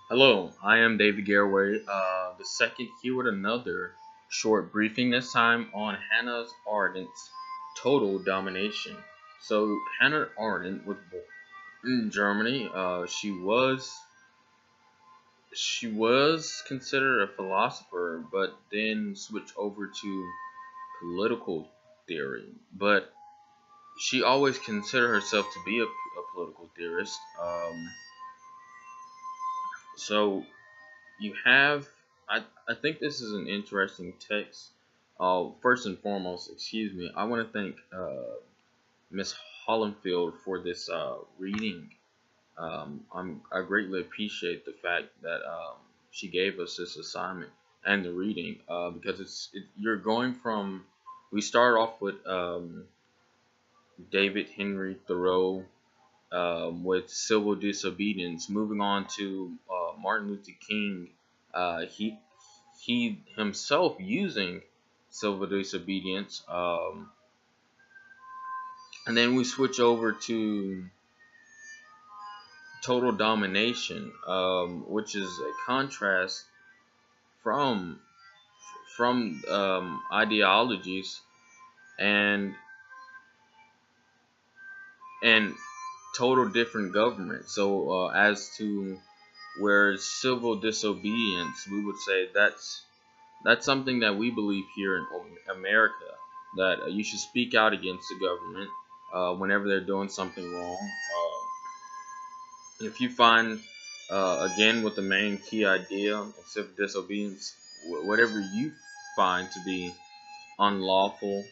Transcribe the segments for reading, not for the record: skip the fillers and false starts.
Hello, I am David Garraway, the second here with another short briefing, this time on Hannah Arendt's Total Domination. So, Hannah Arendt was born in Germany. She was considered a philosopher, but then switched over to political theory. But she always considered herself to be a political theorist. So you have I think this is an interesting text. First and foremost, excuse me, I want to thank Miss Hollenfield for this reading. I greatly appreciate the fact that she gave us this assignment and the reading because you're going from we start off with David Henry Thoreau with civil disobedience. Moving on to Martin Luther King, he himself using civil disobedience, and then we switch over to total domination, which is a contrast from ideologies and and total different government. So as to where civil disobedience, we would say that's something that we believe here in America, that you should speak out against the government whenever they're doing something wrong. If you find, again, with the main key idea of civil disobedience, whatever you find to be unlawful,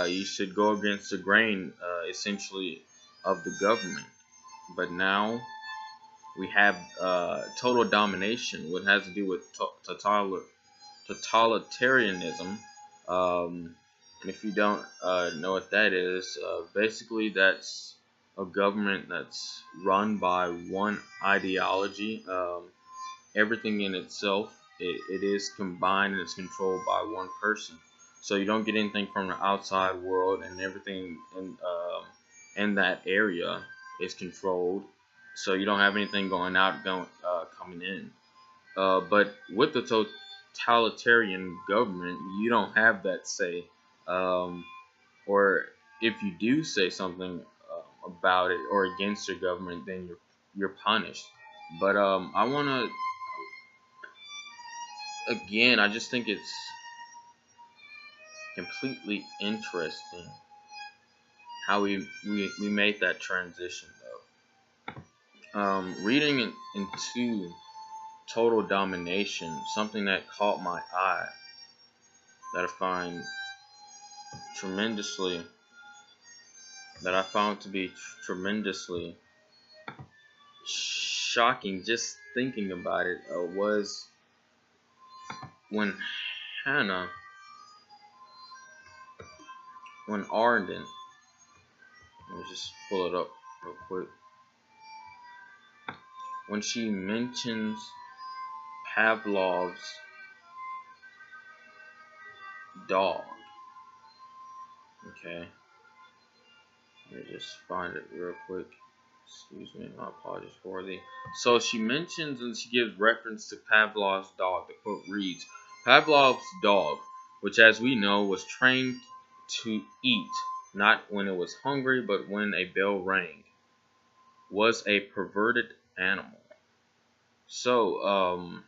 you should go against the grain, essentially, of the government. But now we have total domination, what has to do with totalitarianism. And if you don't know what that is, basically that's a government that's run by one ideology. Everything in itself, it is combined and it's controlled by one person. So you don't get anything from the outside world, and everything in that area is controlled. So you don't have anything going out, coming in. But with the totalitarian government, you don't have that say. Um, or if you do say something about it or against your government, then you're punished. But I want to again, I just think it's completely interesting how we made that transition though. Reading into total domination, something that caught my eye, that I find tremendously that I found to be tremendously shocking just thinking about it, was when Hannah, when Arden, let me just pull it up real quick, when she mentions Pavlov's dog. Okay, let me just find it real quick. Excuse me, my apologies for the. So she mentions and she gives reference to Pavlov's dog. The quote reads, Pavlov's dog, which as we know was trained to eat, not when it was hungry, but when a bell rang, was a perverted animal. So,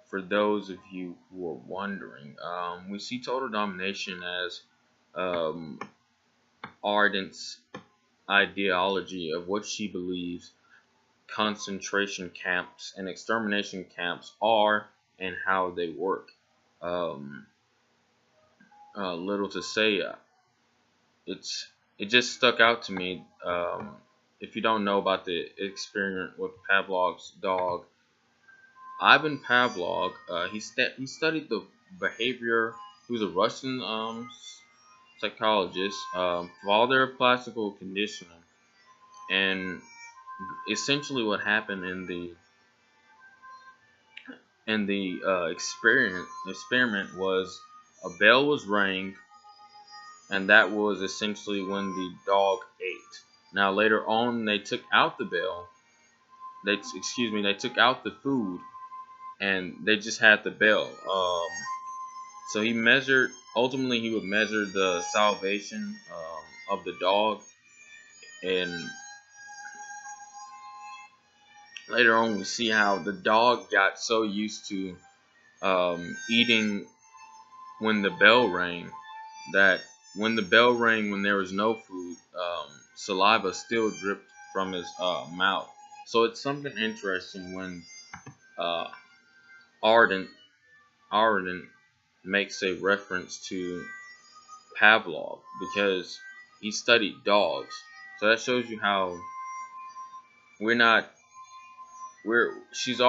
for those of you who are wondering, we see total domination as um, Ardent's ideology of what she believes concentration camps and extermination camps are and how they work. Um, Little to say, it just stuck out to me. If you don't know about the experiment with Pavlov's dog, Ivan Pavlov, he studied the behavior. He was a Russian psychologist, father of classical conditioning, and essentially what happened in the experiment was a bell was rang, and that was essentially when the dog ate. Now later on, they took out the bell, they took out the food and they just had the bell. So he measured. Ultimately, he would measure the salvation of the dog, and later on we see how the dog got so used to eating when the bell rang that when there was no food, saliva still dripped from his mouth. So it's something interesting when uh, Arden Arden makes a reference to Pavlov because he studied dogs. So that shows you how we're not we're she's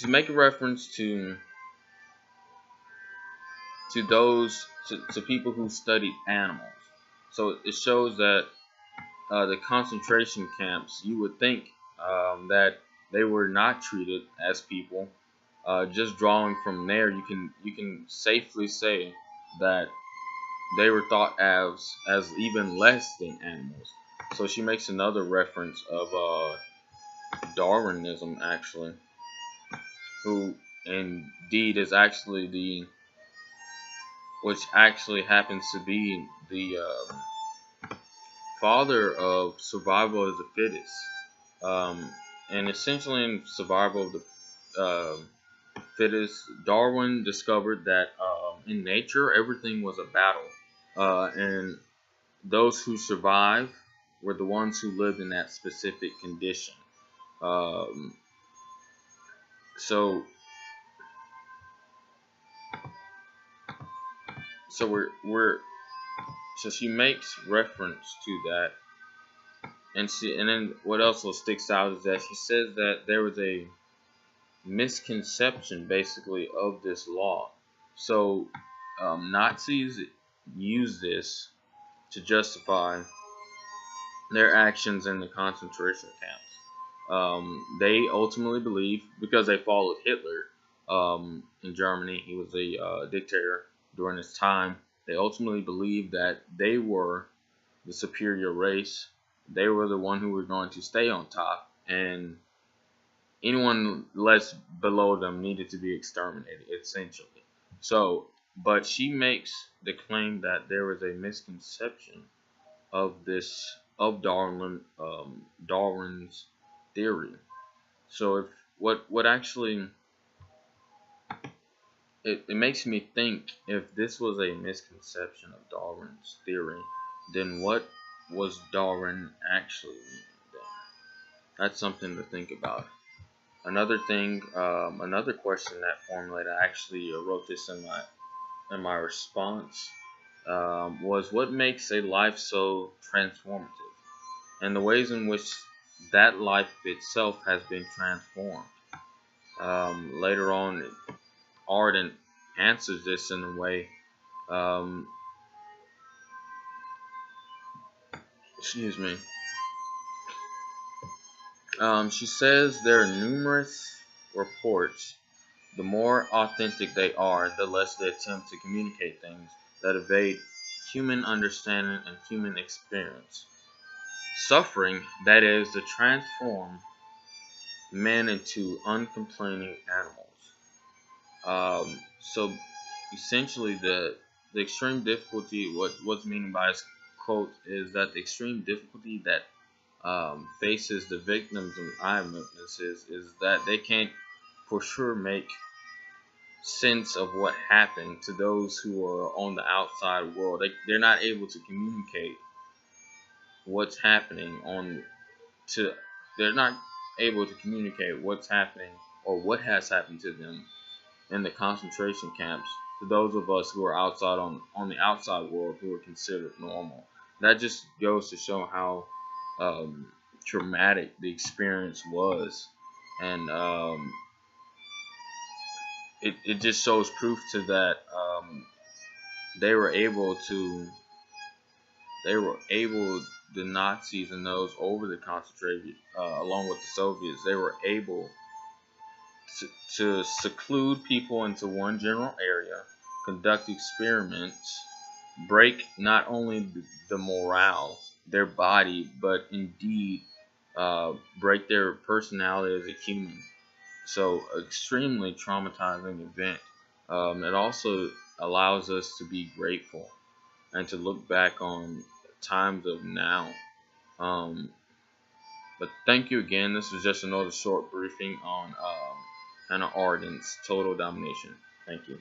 making reference to people who studied animals. So it shows that the concentration camps, you would think that they were not treated as people. Just drawing from there, you can safely say that they were thought as even less than animals. So she makes another reference of Darwinism, actually, who indeed is actually which actually happens to be the father of survival of the fittest. Um, and essentially, in survival of the fittest, Darwin discovered that in nature everything was a battle, and those who survived were the ones who lived in that specific condition. Um, so, we're so she makes reference to that, and then what also sticks out is that she says that there was a misconception basically of this law. So Nazis use this to justify their actions in the concentration camps. They ultimately believe, because they followed Hitler in Germany, he was a dictator during his time. They ultimately believed that they were the superior race. They were the one who were going to stay on top, and anyone less below them needed to be exterminated, essentially. So, but she makes the claim that there was a misconception of Darwin's theory. So, if what actually it makes me think, if this was a misconception of Darwin's theory, then what was Darwin actually mean then? That's something to think about. Another thing, another question that formulated, I actually wrote this in my response, was what makes a life so transformative, and the ways in which that life itself has been transformed. Later on, Arden answers this in a way. Um, excuse me. She says there are numerous reports. The more authentic they are, the less they attempt to communicate things that evade human understanding and human experience. Suffering, that is, to transform men into uncomplaining animals. So essentially, the extreme difficulty, what's meaning by this quote, is that the extreme difficulty that faces the victims of eye witnesses is that they can't for sure make sense of what happened to those who are on the outside world. They're not able to communicate what's happening on to they're not able to communicate what's happening or what has happened to them in the concentration camps to those of us who are outside on the outside world, who are considered normal. That just goes to show how traumatic the experience was, and it just shows proof to that. They were able to they were able the Nazis and those over the concentration, along with the Soviets, they were able to seclude people into one general area, conduct experiments, break not only the morale, their body, but indeed break their personality as a human. So, extremely traumatizing event. It also allows us to be grateful and to look back on times of now. Um, but thank you again. This was just another short briefing on Hannah Ardent's Total Domination. Thank you.